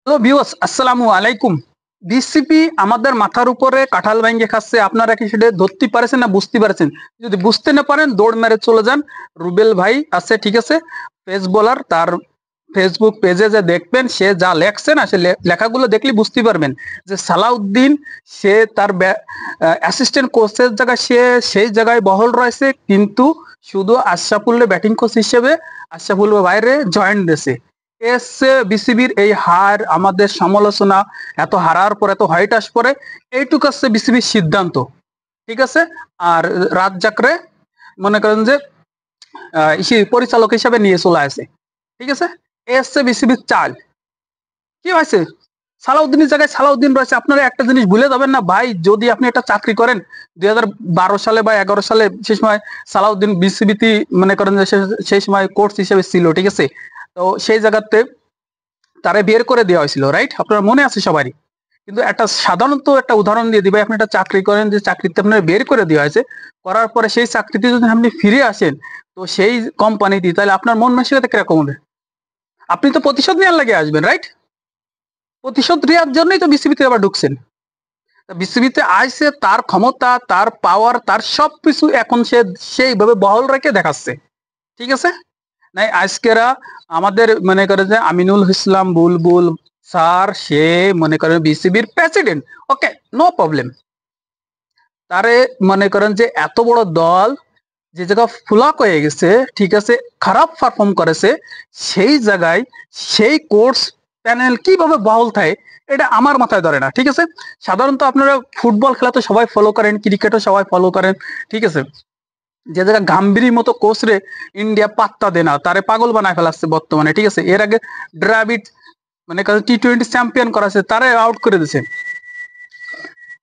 Hello viewers, আসসালামু আলাইকুম। BCP আমাদের মাথার উপরে কাঁঠাল ভেঙে খাচ্ছে। আপনারা কি সেটা ধরতে পারছেন না বুঝতে পারছেন? যদি বুঝতে না পারেন দৌড় মেরে চলে যান। রুবেল ভাই আছে, ঠিক আছে, পেস বোলার। তার ফেসবুক পেজে যে দেখবেন সে যা লেখছে না, সে লেখাগুলো দেখলে বুঝতে পারবেন যে সালাউদ্দিন সে তার অ্যাসিস্ট্যান্ট কোচের জায়গায় সে সেই জায়গায় বহাল রয়েছে, কিন্তু শুধু আশরাফুল্লাহ ব্যাটিং কোচ হিসেবে আশরাফুল্লাহ বাইরে জয়েন্ট দিয়েছে। এসে বিসিবির এই হার, আমাদের সমালোচনা, এত হারার পর এত হোয়াইট আস পরে এইটুকু আছে বিসিবির সিদ্ধান্ত, ঠিক আছে। আর রাজ্জাকরে মনে করেন যে পরিচালক হিসাবে নিয়ে চলে আসে, ঠিক আছে। এসছে বিসিবির চাল। কি হয়েছে? সালাউদ্দিনের জায়গায় সালাউদ্দিন রয়েছে। আপনারা একটা জিনিস ভুলে যাবেন না ভাই, যদি আপনি একটা চাকরি করেন 2012 সালে বা 11 সালে, সে সময় সালাউদ্দিন বিসিবিতে মনে করেন যে সেই সময় কোচ হিসেবে ছিল, ঠিক আছে। তো সেই জায়গাতে তারে বের করে দেওয়া হয়েছিল, রাইট? আপনার মনে আছে সবারই। কিন্তু একটা সাধারণত একটা উদাহরণ দিয়ে দিবে, আপনি একটা চাকরি করেন, যে চাকরিতে আপনার বের করে দেওয়া হয়েছে, করার পরে সেই চাকরিতে যদি আপনি ফিরে আসেন তো সেই কোম্পানিতে, তাহলে আপনার মন মানসিকতা কিরকম হবে? আপনি তো প্রতিশোধ নেওয়ার লাগে আসবেন, রাইট? প্রতিশোধ নেওয়ার জন্যই তো বিসিবিতে আবার ঢুকছেন। বিসিবিতে আইসে তার ক্ষমতা, তার পাওয়ার, তার সবকিছু এখন সে সেইভাবে বহাল রেখে দেখাচ্ছে, ঠিক আছে। নাই আজকেরা আমাদের মনে করে যে আমিনুল ইসলাম বুলবুল স্যার, সে মনে করেন বিসিবির প্রেসিডেন্ট, ওকে, নো প্রবলেম। তারে মনে করেন যে এত বড় দল যে জায়গা ফ্লপ হয়ে গেছে, ঠিক আছে, খারাপ পারফর্ম করেছে, সেই জায়গায় সেই কোর্স প্যানেল কিভাবে বহাল থাকে এটা আমার মাথায় ধরে না, ঠিক আছে। সাধারণত আপনারা ফুটবল খেলা তো সবাই ফলো করেন, ক্রিকেটও সবাই ফলো করেন, ঠিক আছে। যে জায়গায় গাম্ভীর মতো কোচ রে ইন্ডিয়া পাত্তা দেয় না, তারে পাগল বানায় ফেলাচ্ছে বর্তমানে, ঠিক আছে। এর আগে দ্রাবিড মানে T20 চ্যাম্পিয়ন করাছে, তারে আউট করে দিছে।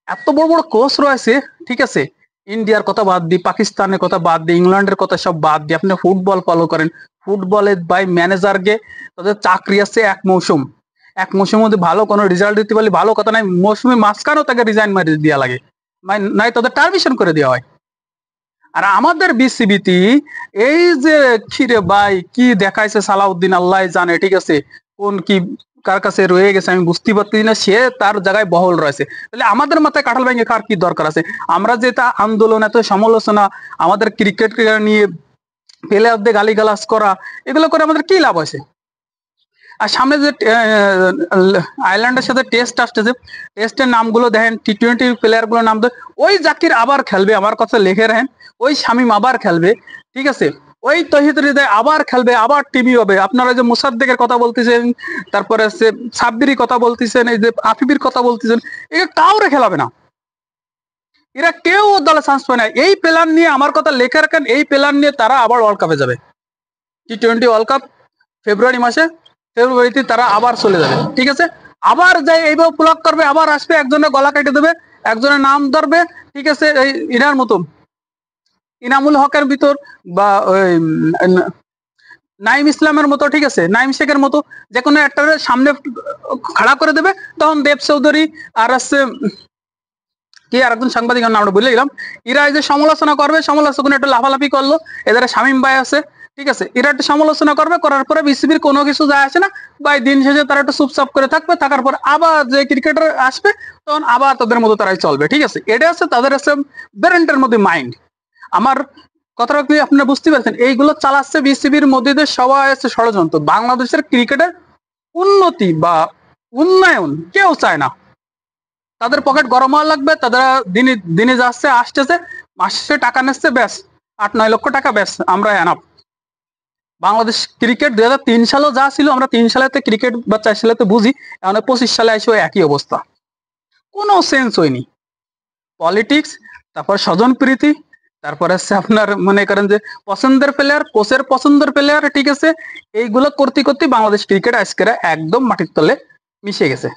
এত বড় বড় কোচ রয়েছে, ঠিক আছে। ইন্ডিয়ার কথা বাদ দিই, পাকিস্তানের কথা বাদ দিই, ইংল্যান্ডের কথা সব বাদ দিই, আপনি ফুটবল ফলো করেন। ফুটবলে বাই ম্যানেজারকে তাদের চাকরি আছে এক মৌসুম, এক মৌসুমের মধ্যে ভালো কোনো রেজাল্ট দিতে পারলে ভালো কথা, নাই মৌসুমে মাঝখানেও তাকে রিজাইন মারি দেওয়া লাগে, নাই তাদের টার্মিশন করে দেওয়া হয়। আর আমাদের বিসিবিতে এই যে খিরে ভাই কি দেখাইছে সালাউদ্দিন, আল্লাহ জানে, ঠিক আছে। কোন কি কার কাছে রয়ে গেছে আমি বুঝতে পারতেছি না, সে তার জায়গায় বহল রয়েছে। তাহলে আমাদের মাথায় কাঁঠাল ভেঙে খাওয়ার কি দরকার আছে? আমরা যে তা আন্দোলন, এত সমালোচনা, আমাদের ক্রিকেট নিয়ে প্লেয়ারদের গালিগালাজ করা, এগুলো করে আমাদের কি লাভ আছে? আর সামনে যে আয়ারল্যান্ডের সাথে টেস্ট আসতেছে, টেস্টের নামগুলো দেখেন, T20 প্লেয়ার গুলোর নাম, ওই জাকির আবার খেলবে, আমার কথা লিখে রাখেন, ওই শামীম আবার খেলবে, ঠিক আছে। ওই তহিদ হৃদয় আবার খেলবে, আবার টিভি হবে। আপনারা যে মুসাদ্দেকের কথা বলতেছেন, তারপরে হচ্ছে সাব্বিরির কথা বলতেছেন, এই যে আফিবির কথা বলতেছেন, এগুলো কাউরে খেলাবে না। এরা কেউ দলে চান্স পায় না। এই প্ল্যান নিয়ে আমার কথা লেখা রাখেন, এই প্ল্যান নিয়ে তারা আবার ওয়ার্ল্ড কাপে যাবে। T20 ওয়ার্ল্ড কাপ ফেব্রুয়ারি মাসে, ফেব্রুয়ারিতে তারা আবার চলে যাবে, ঠিক আছে। আবার যাই এইভাবে ব্লক করবে, আবার আসবে, একজনের গলা কেটে দেবে, একজনের নাম ধরবে, ঠিক আছে। এই ইনার মতো, ইনামুল হকের ভিতর, বা ওই নাইম ইসলামের মতো, ঠিক আছে, নাইম শেখের মতো, যে কোনো একটা সামনে খাড়া করে দেবে। তখন দেব চৌধুরী আর আছে কি আর একজন সাংবাদিকের নামটা ভুলে গেলাম, এরা এই যে সমালোচনা করবে, সমালোচনা একটু লাফালাফি করলো, এদের শামীম ভাই আছে, ঠিক আছে, এরা একটু সমালোচনা করবে, করার পরে বিসিবির কোনো কিছু যায় আসে না ভাই, দিন শেষে তারা একটু চুপচাপ করে থাকবে, থাকার পর আবার যে ক্রিকেটার আসবে তখন আবার তাদের মতো তারাই চলবে, ঠিক আছে। এটা আছে তাদের আছে ব্রেন্টের মধ্যে মাইন্ড। আমার কথাটা কি আপনারা বুঝতে পারছেন? এইগুলো চালাচ্ছে বিসিবির মধ্যে দিয়ে সবাই আছে ষড়যন্ত্র। বাংলাদেশের ক্রিকেটের উন্নতি বা উন্নয়ন কেউ চায় না। তাদের পকেট গরম হওয়া লাগবে, তারা দিনে দিনে যাচ্ছে আসতেছে, মাসে টাকা নিচ্ছে, ব্যাস 8-9 লক্ষ টাকা, ব্যাস আমরা এনাফ। বাংলাদেশ ক্রিকেট 2003 সালেও যা ছিল, আমরা 3 সালেতে ক্রিকেট বা 4 সালেতে বুঝি, এখন 25 সালে এসে একই অবস্থা, কোনো সেন্স হয়নি। পলিটিক্স, তারপর স্বজন প্রীতি, তারপর হচ্ছে আপনার মনে করেন যে পছন্দের প্লেয়ার, কোচের পছন্দের প্লেয়ার, ঠিক আছে। এইগুলো করতে করতে বাংলাদেশ ক্রিকেট আজকের একদম মাটির তলে মিশে গেছে।